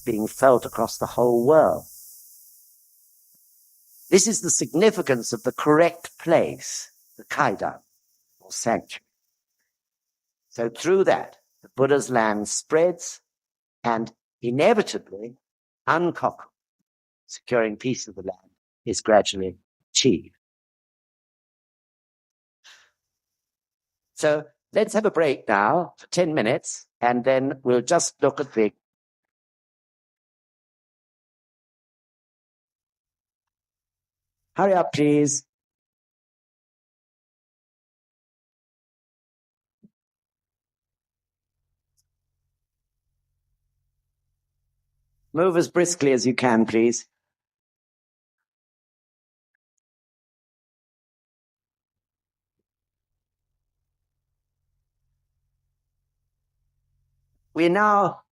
being felt across the whole world. This is the significance of the correct place, the kaidan, or sanctuary. So through that, the Buddha's land spreads, and inevitably, unkoku, securing peace of the land, is gradually achieved. So let's have a break now for 10 minutes, and then we'll just look at the hurry up, please. Move as briskly as you can, please. We now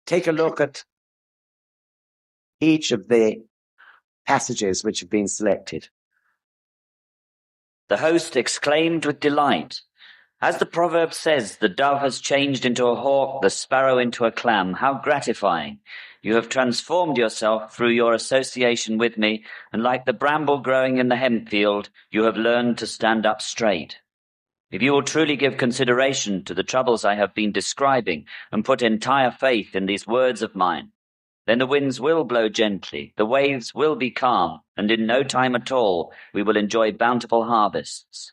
take a look at each of the passages which have been selected. The host exclaimed with delight. As the proverb says, the dove has changed into a hawk, the sparrow into a clam. How gratifying! You have transformed yourself through your association with me, and like the bramble growing in the hemp field, you have learned to stand up straight. If you will truly give consideration to the troubles I have been describing and put entire faith in these words of mine, then the winds will blow gently, the waves will be calm, and in no time at all we will enjoy bountiful harvests.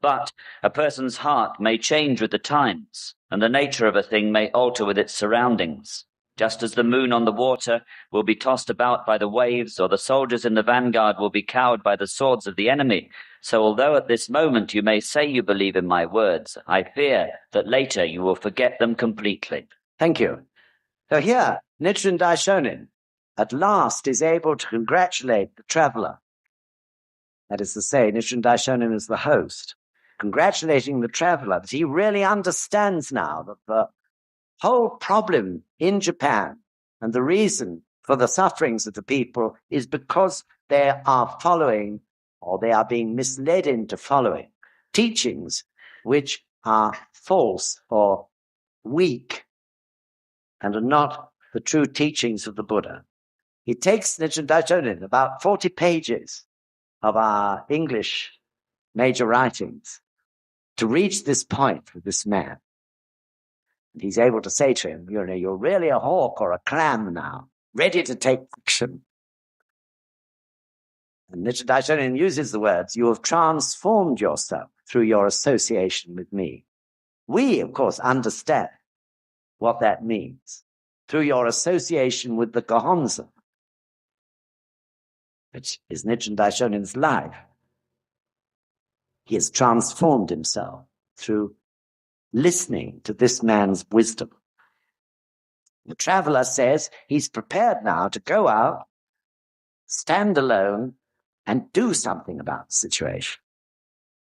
But a person's heart may change with the times, and the nature of a thing may alter with its surroundings. Just as the moon on the water will be tossed about by the waves, or the soldiers in the vanguard will be cowed by the swords of the enemy, so although at this moment you may say you believe in my words, I fear that later you will forget them completely. Thank you. So here, Nichiren Daishonin at last is able to congratulate the traveler. That is to say, Nichiren Daishonin is the host, congratulating the traveler that he really understands now that the whole problem in Japan and the reason for the sufferings of the people is because they are following, or they are being misled into following, teachings which are false or weak and are not the true teachings of the Buddha. He takes Nichiren Daishonin, about 40 pages of our English major writings, to reach this point with this man. And he's able to say to him, you're really a hawk or a clam now, ready to take action. And Nichiren Daishonin uses the words, you have transformed yourself through your association with me. We, of course, understand what that means. Through your association with the Gohonzon, which is Nichiren Daishonin's life. He has transformed himself through listening to this man's wisdom. The traveler says he's prepared now to go out, stand alone, and do something about the situation.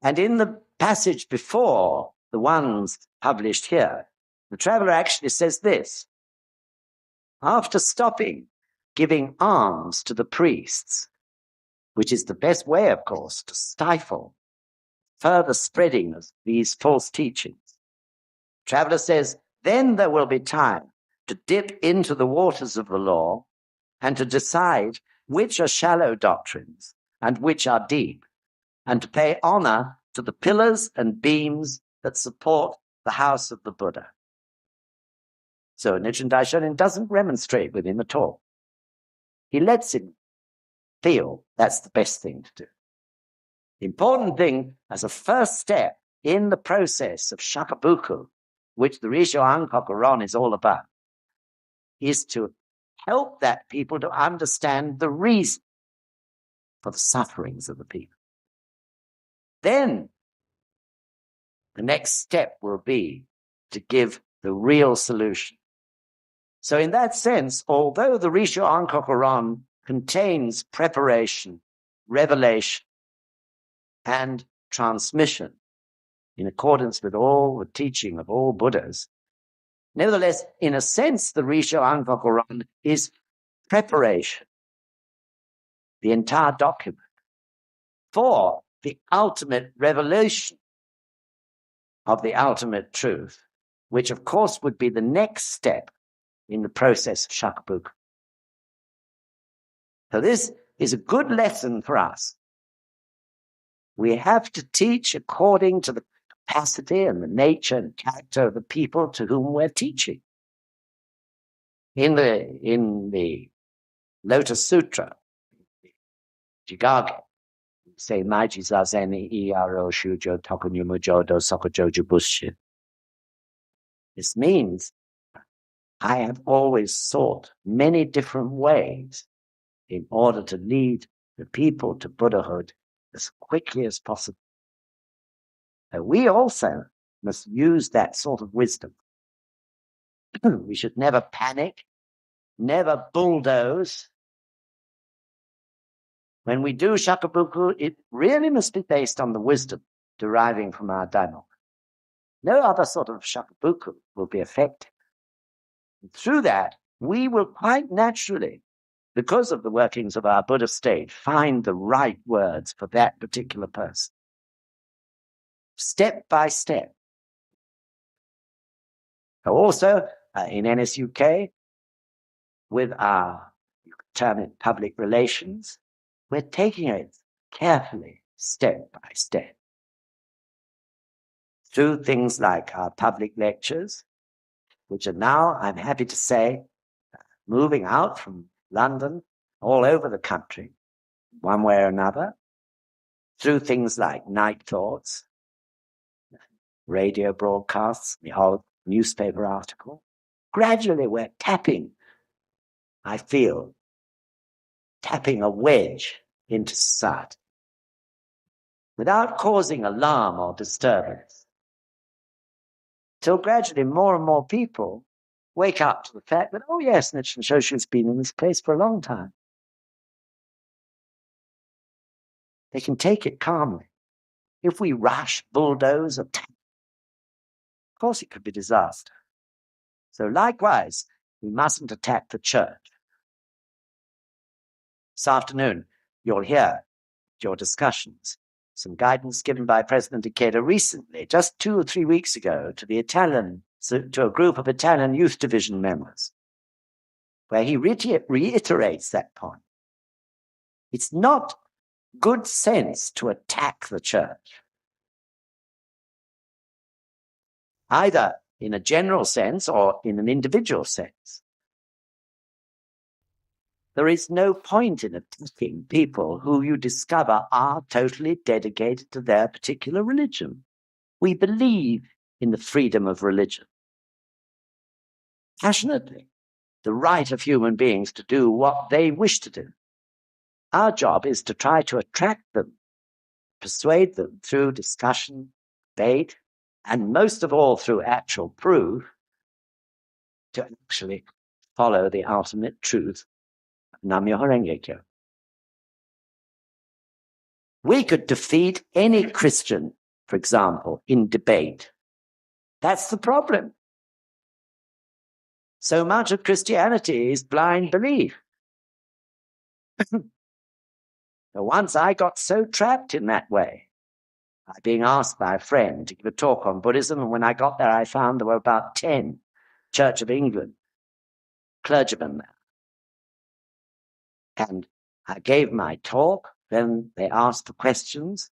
And in the passage before the ones published here, the traveler actually says this: after stopping giving alms to the priests, which is the best way, of course, to stifle further spreading of these false teachings, traveler says, then there will be time to dip into the waters of the law and to decide which are shallow doctrines and which are deep, and to pay honor to the pillars and beams that support the house of the Buddha. So Nichiren Daishonin doesn't remonstrate with him at all. He lets him feel that's the best thing to do. The important thing as a first step in the process of shakabuku, which the Risho Ankoku Ron is all about, is to help that people to understand the reason for the sufferings of the people. Then the next step will be to give the real solution. So in that sense, although the Risho Ankoku Ron contains preparation, revelation, and transmission in accordance with all the teaching of all Buddhas, nevertheless, in a sense, the Risho Ankoku Ron is preparation, the entire document, for the ultimate revelation of the ultimate truth, which of course would be the next step in the process of shakabuku. So this is a good lesson for us. We have to teach according to the capacity and the nature and character of the people to whom we're teaching. In the Lotus Sutra, Jigage, say Maiji Zazen Iyaro Shujo Tokunyumu Jodo Sokojoju Bushi. This means I have always sought many different ways in order to lead the people to Buddhahood as quickly as possible. And we also must use that sort of wisdom. We should never panic, never bulldoze. When we do shakabuku, it really must be based on the wisdom deriving from our Daimoku. No other sort of shakabuku will be effective. And through that, we will quite naturally, because of the workings of our Buddha state, find the right words for that particular person. Step by step. Also, in NSUK, with our, you could term it public relations, we're taking it carefully, step by step. Through things like our public lectures, which are now, I'm happy to say, moving out from London all over the country, one way or another, through things like night thoughts, radio broadcasts, the old newspaper article. Gradually we're tapping, I feel, tapping a wedge into society without causing alarm or disturbance. Till gradually more and more people wake up to the fact that, oh yes, Nichiren Shoshu's been in this place for a long time. They can take it calmly. If we rush, bulldoze, attack, of course it could be disaster. So likewise, we mustn't attack the church. This afternoon, you'll hear your discussions, some guidance given by President Ikeda recently, just 2 or 3 weeks ago, to a group of Italian Youth Division members, where he reiterates that point. It's not good sense to attack the church, either in a general sense or in an individual sense. There is no point in attacking people who you discover are totally dedicated to their particular religion. We believe in the freedom of religion. Passionately, the right of human beings to do what they wish to do. Our job is to try to attract them, persuade them through discussion, debate, and most of all through actual proof, to actually follow the ultimate truth of Nam-myoho Renge Kyo. We could defeat any Christian, for example, in debate. That's the problem. So much of Christianity is blind belief. Once I got so trapped in that way, by being asked by a friend to give a talk on Buddhism, and when I got there, I found there were about 10 Church of England clergymen there. And I gave my talk, then they asked for questions,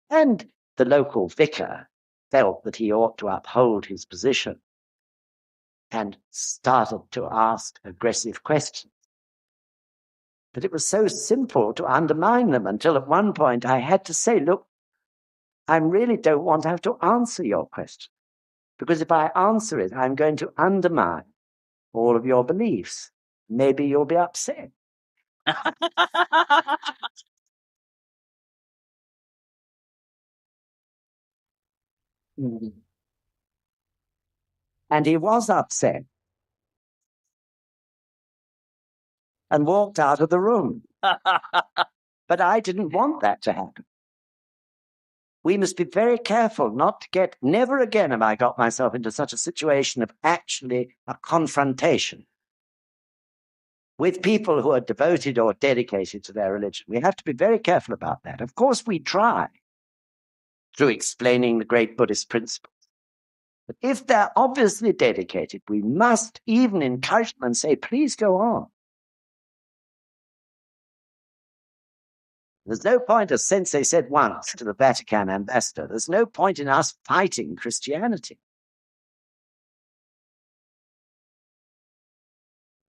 and the local vicar felt that he ought to uphold his position and started to ask aggressive questions. But it was so simple to undermine them until at one point I had to say, look, I really don't want to have to answer your question, because if I answer it, I'm going to undermine all of your beliefs. Maybe you'll be upset. And he was upset and walked out of the room. But I didn't want that to happen. We must be very careful not to get, never again have I got myself into such a situation of actually a confrontation with people who are devoted or dedicated to their religion. We have to be very careful about that. Of course, we try through explaining the great Buddhist principles. But if they're obviously dedicated, we must even encourage them and say, please go on. There's no point, as Sensei said once to the Vatican ambassador, there's no point in us fighting Christianity.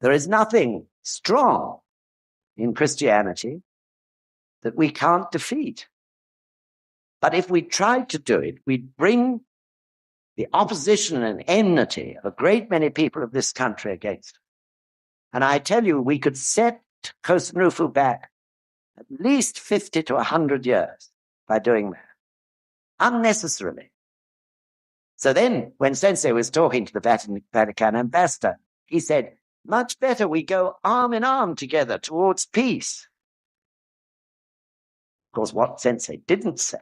There is nothing strong in Christianity that we can't defeat. But if we tried to do it, we'd bring the opposition and enmity of a great many people of this country against us. And I tell you, we could set Kosen-Rufu back at least 50 to 100 years by doing that, unnecessarily. So then, when Sensei was talking to the Vatican ambassador, he said, much better we go arm in arm together towards peace. Of course, what Sensei didn't say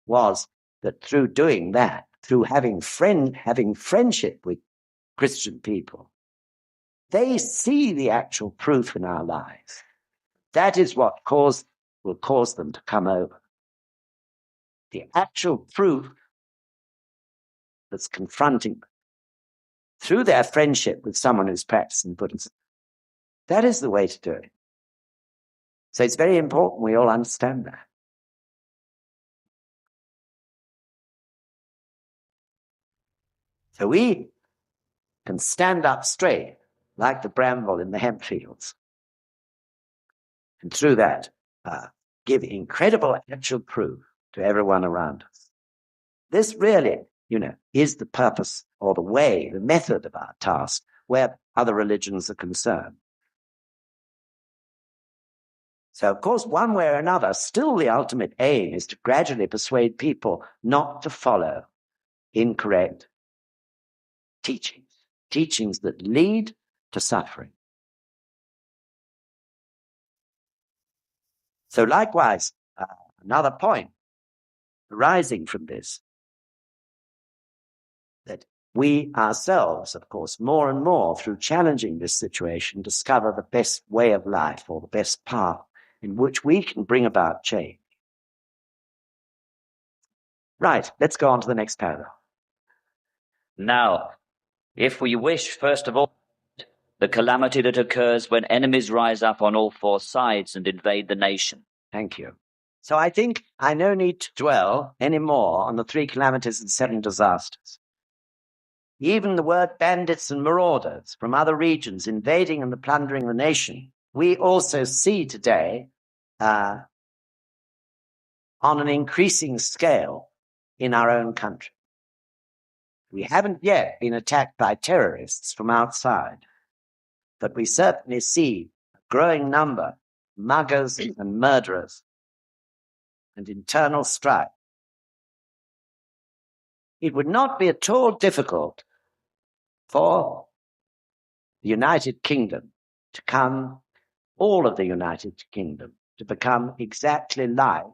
was that through doing that, through having friendship with Christian people, they see the actual proof in our lives. That is what will cause them to come over. The actual proof that's confronting them through their friendship with someone who's practicing Buddhism. That is the way to do it. So it's very important we all understand that. So we can stand up straight like the bramble in the hemp fields. And through that, give incredible actual proof to everyone around us. This really, is the purpose or the way, the method of our task where other religions are concerned. So, of course, one way or another, still the ultimate aim is to gradually persuade people not to follow incorrect teachings that lead to suffering. So likewise, another point arising from this, that we ourselves, of course, more and more through challenging this situation, discover the best way of life or the best path in which we can bring about change. Right, let's go on to the next paragraph. Now, if we wish, first of all, the calamity that occurs when enemies rise up on all four sides and invade the nation. Thank you. So I think I no need to dwell any more on the 3 calamities and 7 disasters. Even the word bandits and marauders from other regions invading and plundering the nation, we also see today on an increasing scale in our own country. We haven't yet been attacked by terrorists from outside, but we certainly see a growing number of muggers and murderers and internal strife. It would not be at all difficult for the United Kingdom to come, all of the United Kingdom, to become exactly like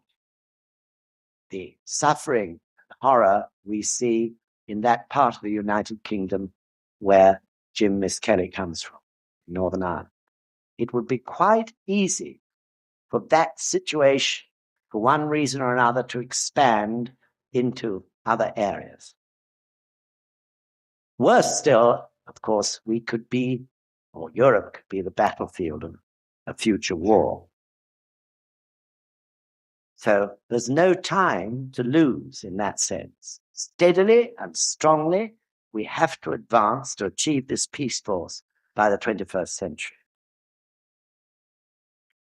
the suffering and horror we see in that part of the United Kingdom where Jim Miss Kelly comes from, Northern Ireland. It would be quite easy for that situation, for one reason or another, to expand into other areas. Worse still, of course, we could be, or Europe could be, the battlefield of a future war. So there's no time to lose in that sense. Steadily and strongly, we have to advance to achieve this peace force by the 21st century.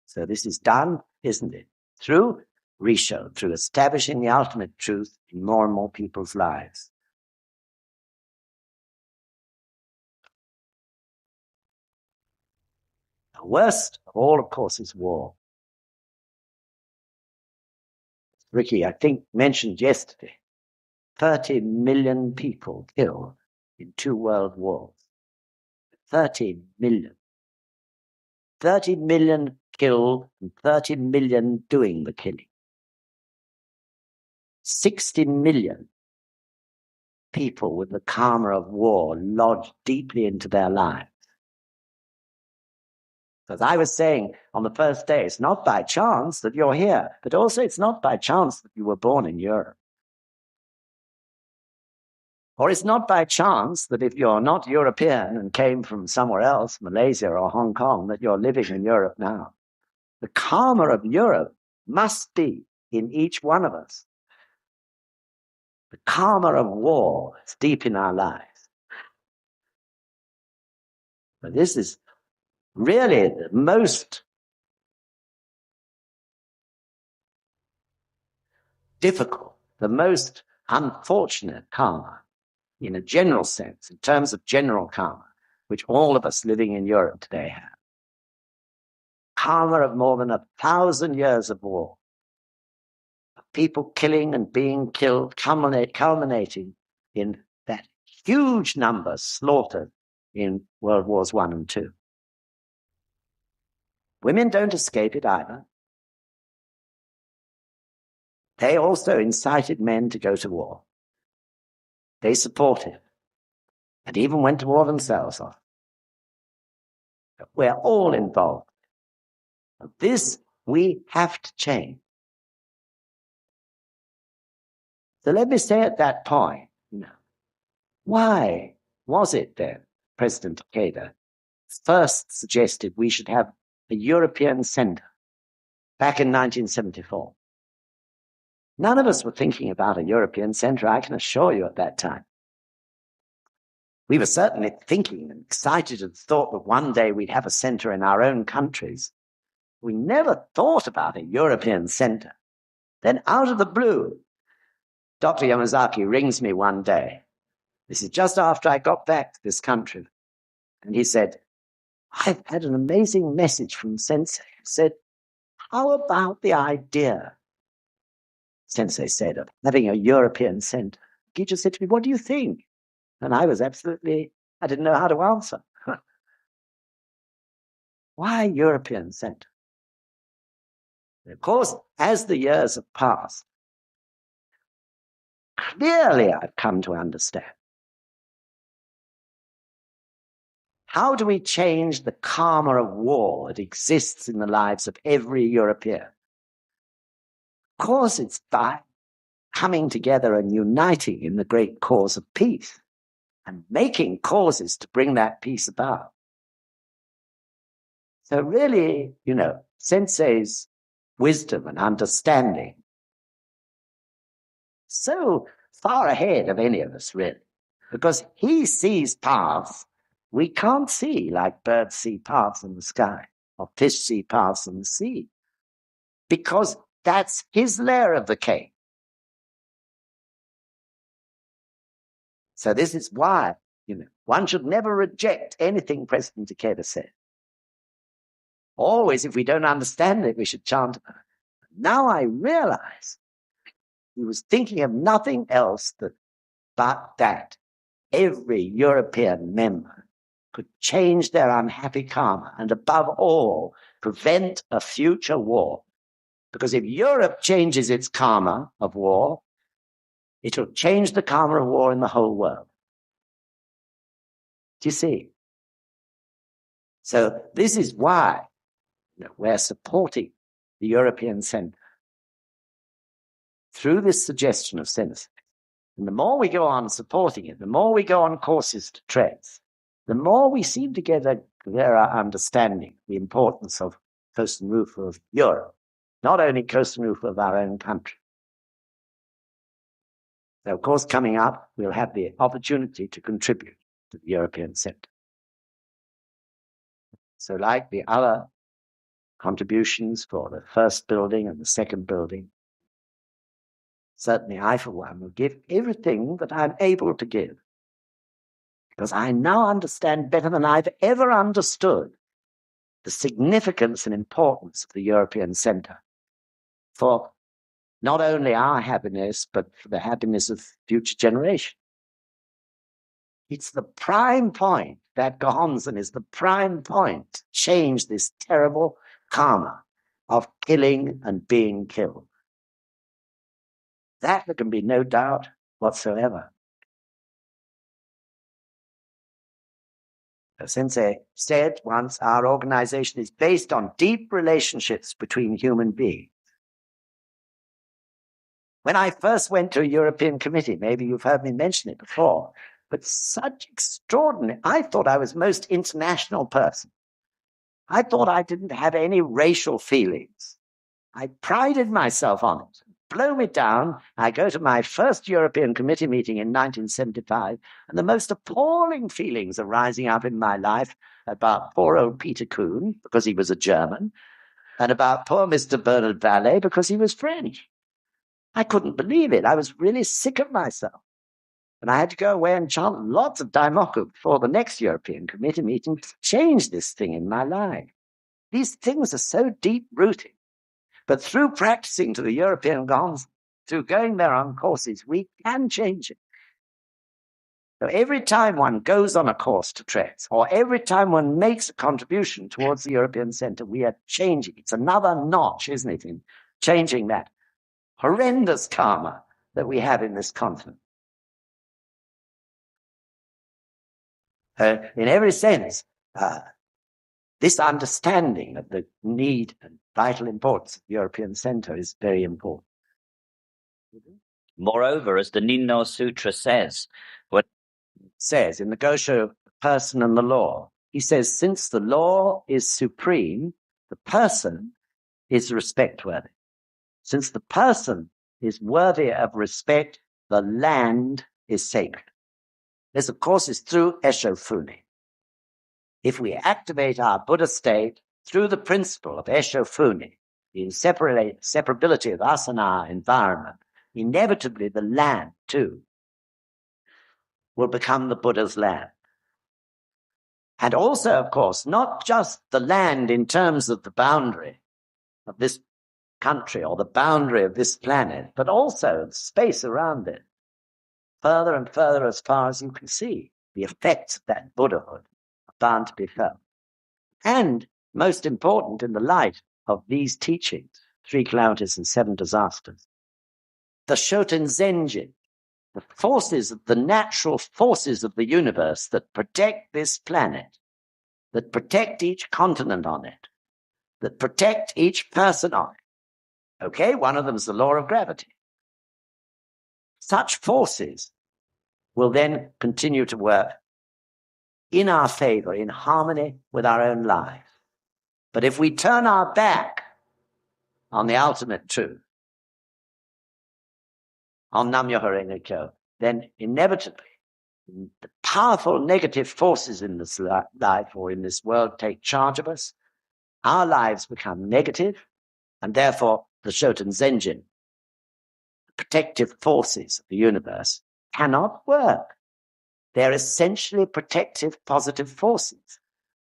So this is done, isn't it? Through Risho, through establishing the ultimate truth in more and more people's lives. The worst of all, of course, is war. Ricky, I think, mentioned yesterday, 30 million people killed in 2 world wars. 30 million. 30 million killed and 30 million doing the killing. 60 million people with the karma of war lodged deeply into their lives. As I was saying on the first day, it's not by chance that you're here, but also it's not by chance that you were born in Europe. Or it's not by chance that if you're not European and came from somewhere else, Malaysia or Hong Kong, that you're living in Europe now. The karma of Europe must be in each one of us. The karma of war is deep in our lives. But this is really the most difficult, the most unfortunate karma, in a general sense, in terms of general karma, which all of us living in Europe today have. Karma of more than 1,000 years of war, of people killing and being killed, culminating in that huge number slaughtered in World Wars I and II. Women don't escape it either. They also incited men to go to war. They supported and even went to war themselves. We're all involved. This we have to change. So let me say at that point, why was it then President Takeda first suggested we should have a European center back in 1974? None of us were thinking about a European center, I can assure you, at that time. We were certainly thinking and excited and thought that one day we'd have a center in our own countries. We never thought about a European center. Then out of the blue, Dr. Yamazaki rings me one day. This is just after I got back to this country. And he said, I've had an amazing message from Sensei. He said, how about the idea, Sensei said, of having a European center? Gija said to me, what do you think? And I didn't know how to answer. Why European center? Of course, as the years have passed, clearly I've come to understand. How do we change the karma of war that exists in the lives of every European? Of course, it's by coming together and uniting in the great cause of peace and making causes to bring that peace about. So really, Sensei's wisdom and understanding, so far ahead of any of us, really, because he sees paths we can't see, like birds see paths in the sky or fish see paths in the sea, because that's his layer of the cake. So this is why, one should never reject anything President Takeda said. Always, if we don't understand it, we should chant about it. Now I realize he was thinking of nothing else but that every European member could change their unhappy karma and, above all, prevent a future war. Because if Europe changes its karma of war, it will change the karma of war in the whole world. Do you see? So this is why we're supporting the European Centre through this suggestion of Sensei. And the more we go on supporting it, the more we go on courses to trace, the more we seem to get a clearer understanding the importance of Kosten Rufu of Europe, not only Kosten Rufu of our own country. So, of course, coming up, we'll have the opportunity to contribute to the European Centre. So like the other contributions for the first building and the second building, certainly I, for one, will give everything that I'm able to give, because I now understand better than I've ever understood the significance and importance of the European Centre for not only our happiness, but for the happiness of future generations. It's the prime point, that Gohonzon is the prime point to change this terrible karma of killing and being killed. That there can be no doubt whatsoever. As Sensei said once, our organization is based on deep relationships between human beings. When I first went to a European committee, maybe you've heard me mention it before, but such extraordinary, I thought I was the most international person. I thought I didn't have any racial feelings. I prided myself on it. Blow me down, I go to my first European committee meeting in 1975, and the most appalling feelings are rising up in my life about poor old Peter Kuhn, because he was a German, and about poor Mr. Bernard Vallet, because he was French. I couldn't believe it. I was really sick of myself. And I had to go away and chant lots of Daimoku before the next European committee meeting to change this thing in my life. These things are so deep-rooted. But through practicing to the European gongs, through going there on courses, we can change it. So every time one goes on a course to Tres, or every time one makes a contribution towards the European Centre, we are changing. It's another notch, isn't it, in changing that horrendous karma that we have in this continent. In every sense, this understanding of the need and vital importance of the European Centre is very important. Moreover, as the Ninno Sutra says, what says in the Gosho, the person and the law, he says, since the law is supreme, the person is respect-worthy. Since the person is worthy of respect, the land is sacred. This, of course, is through Eshofune. If we activate our Buddha state through the principle of Eshofune, the inseparability of us and our environment, inevitably the land, too, will become the Buddha's land. And also, of course, not just the land in terms of the boundary of this country or the boundary of this planet, but also the space around it. Further and further as far as you can see, the effects of that Buddhahood are bound to be felt. And most important in the light of these teachings, 3 calamities and 7 disasters, the Shoten Zenjin, the forces, the natural forces of the universe that protect this planet, that protect each continent on it, that protect each person on it. Okay, one of them is the law of gravity. Such forces will then continue to work in our favor, in harmony with our own lives. But if we turn our back on the ultimate truth, on Nam-myoho Renge Kyo, then inevitably the powerful negative forces in this life or in this world take charge of us. Our lives become negative, and therefore the Shoten Zenjin, the protective forces of the universe, cannot work. They're essentially protective, positive forces.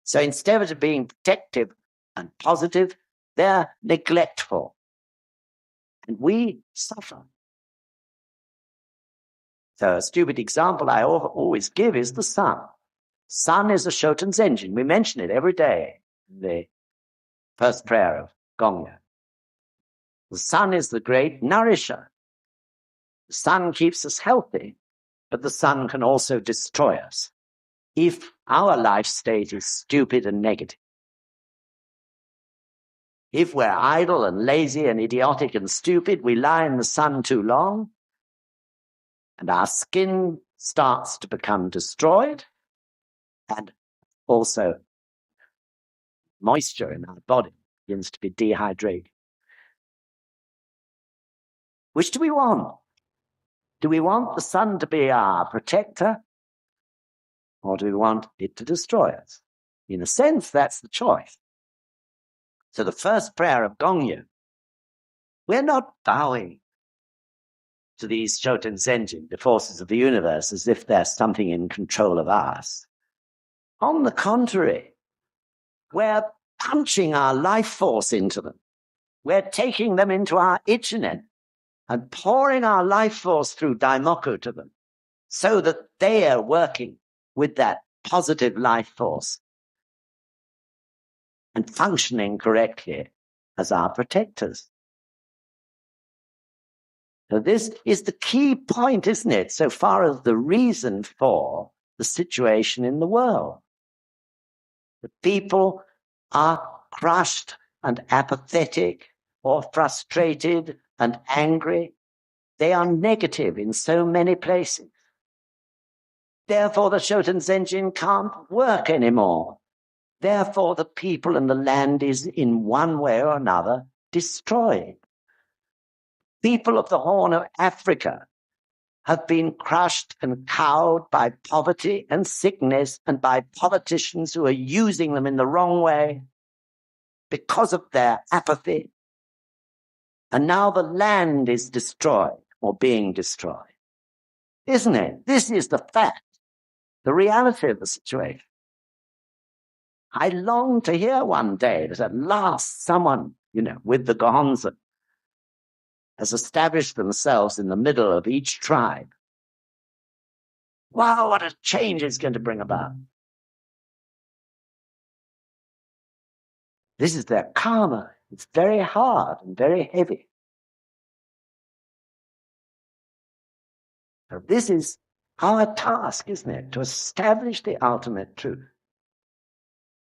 So instead of being protective and positive, they're neglectful. And we suffer. So a stupid example I always give is the sun. Sun is a Shoten Zenjin. We mention it every day in the first prayer of Gongyo. The sun is the great nourisher. The sun keeps us healthy, but the sun can also destroy us if our life state is stupid and negative. If we're idle and lazy and idiotic and stupid, we lie in the sun too long, and our skin starts to become destroyed, and also moisture in our body begins to be dehydrated. Which do we want? Do we want the sun to be our protector, or do we want it to destroy us? In a sense, that's the choice. So the first prayer of Gongyo, we're not bowing to these Shoten Zenjin, the forces of the universe, as if they're something in control of us. On the contrary, we're punching our life force into them. We're taking them into our ichinen and pouring our life force through Daimoku to them so that they are working with that positive life force and functioning correctly as our protectors. So this is the key point, isn't it, so far as the reason for the situation in the world. The people are crushed and apathetic or frustrated and angry They are negative in so many places. Therefore, the Shoten Zenjin can't work anymore. Therefore, the people and the land is, in one way or another, destroyed. People of the Horn of Africa have been crushed and cowed by poverty and sickness and by politicians who are using them in the wrong way because of their apathy. And now the land is destroyed or being destroyed. Isn't it? This is the fact, the reality of the situation. I long to hear one day that at last someone, with the Gohonzon has established themselves in the middle of each tribe. Wow, what a change it's going to bring about. This is their karma. It's very hard and very heavy. So this is our task, isn't it? To establish the ultimate truth.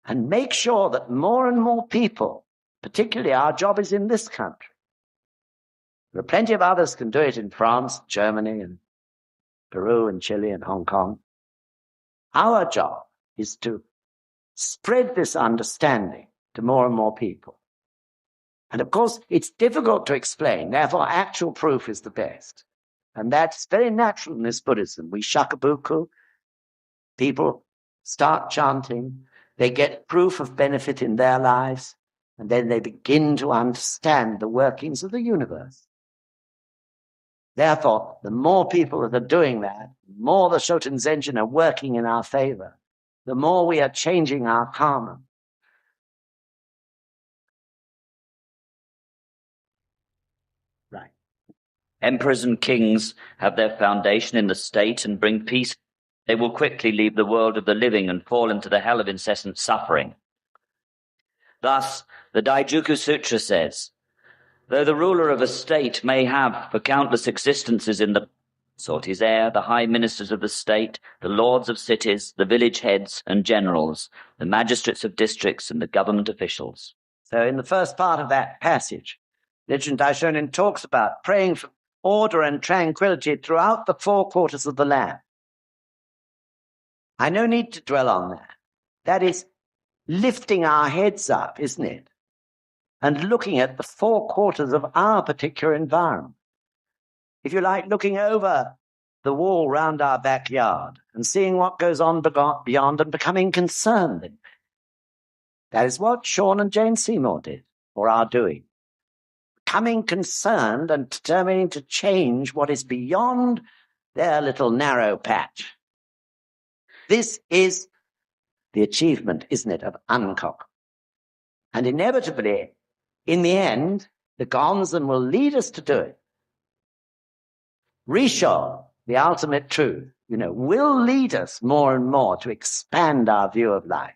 And make sure that more and more people, particularly our job is in this country. There are plenty of others can do it in France, Germany, and Peru, and Chile, and Hong Kong. Our job is to spread this understanding to more and more people. And of course, it's difficult to explain. Therefore, actual proof is the best. And that's very natural in this Buddhism. We shakabuku, people start chanting, they get proof of benefit in their lives, and then they begin to understand the workings of the universe. Therefore, the more people that are doing that, the more the Shoten Zenjin are working in our favor, the more we are changing our karma. Right. Emperors and kings have their foundation in the state and bring peace. They will quickly leave the world of the living and fall into the hell of incessant suffering. Thus, the Daijuku Sutra says, though the ruler of a state may have for countless existences in the sought his heir, the high ministers of the state, the lords of cities, the village heads and generals, the magistrates of districts and the government officials. So in the first part of that passage, Nichiren Daishonin talks about praying for order and tranquility throughout the four quarters of the land. I no need to dwell on that. That is lifting our heads up, isn't it? And looking at the four quarters of our particular environment. If you like, looking over the wall round our backyard and seeing what goes on beyond and becoming concerned in it. That is what Sean and Jane Seymour did, or are doing. Becoming concerned and determining to change what is beyond their little narrow patch. This is the achievement, isn't it, of Uncock. And inevitably, in the end, the Gonzan will lead us to do it. Risho, the ultimate truth, will lead us more and more to expand our view of life,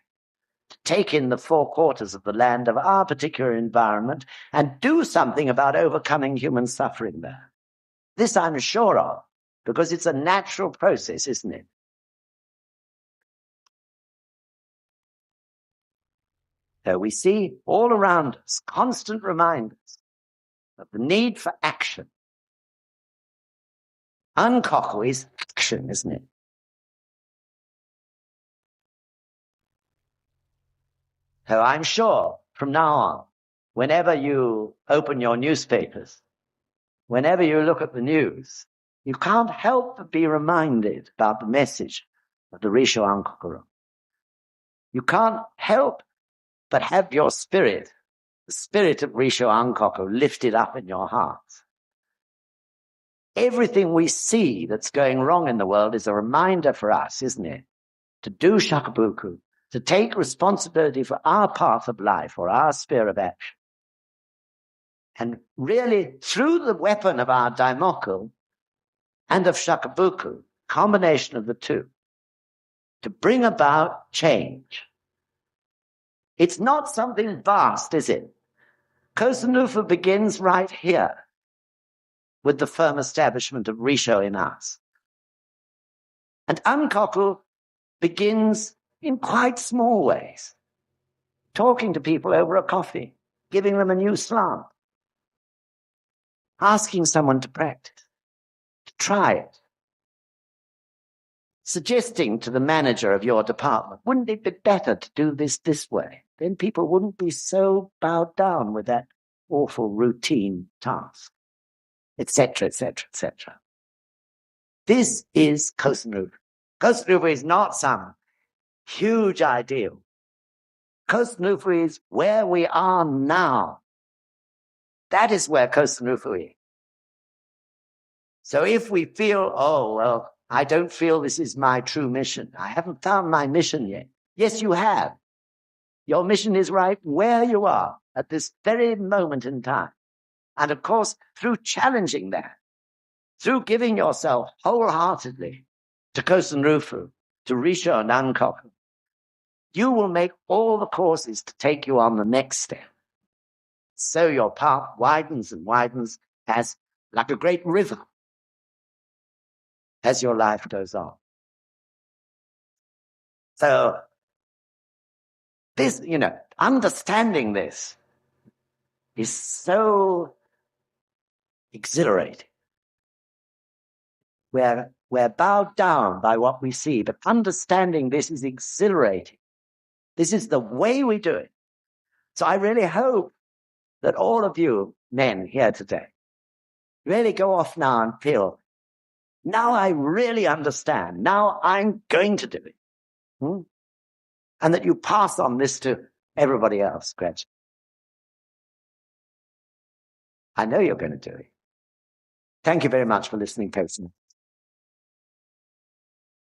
to take in the four quarters of the land of our particular environment and do something about overcoming human suffering there. This I'm sure of, because it's a natural process, isn't it? So we see all around us constant reminders of the need for action. Unkoku is action, isn't it? So I'm sure from now on, whenever you open your newspapers, whenever you look at the news, you can't help but be reminded about the message of the Risho Ankokoro. You can't help but have your spirit, the spirit of Risho Ankoko, lifted up in your hearts. Everything we see that's going wrong in the world is a reminder for us, isn't it? To do shakabuku, to take responsibility for our path of life or our sphere of action. And really, through the weapon of our daimoku and of shakabuku, combination of the two, to bring about change. It's not something vast, is it? Kosanufa begins right here with the firm establishment of Risho in us. And Unkoku begins in quite small ways, talking to people over a coffee, giving them a new slant, asking someone to practice. try it. Suggesting to the manager of your department, wouldn't it be better to do this way? Then people wouldn't be so bowed down with that awful routine task, etc., etc., etc. This is Kosen Rufu. Kosen Rufu is not some huge ideal. Kosen Rufu is where we are now. That is where Kosen Rufu is. So if we feel, oh, well, I don't feel this is my true mission. I haven't found my mission yet. Yes, you have. Your mission is right where you are at this very moment in time. And of course, through challenging that, through giving yourself wholeheartedly to Kosen Rufu, to Risho and Ankoku, you will make all the courses to take you on the next step. So your path widens and widens as like a great river as your life goes on. So this, understanding this is so exhilarating. We're bowed down by what we see, but understanding this is exhilarating. This is the way we do it. So I really hope that all of you men here today really go off now and feel, now I really understand. Now I'm going to do it. And that you pass on this to everybody else gradually. I know you're going to do it. Thank you very much for listening, Kosen.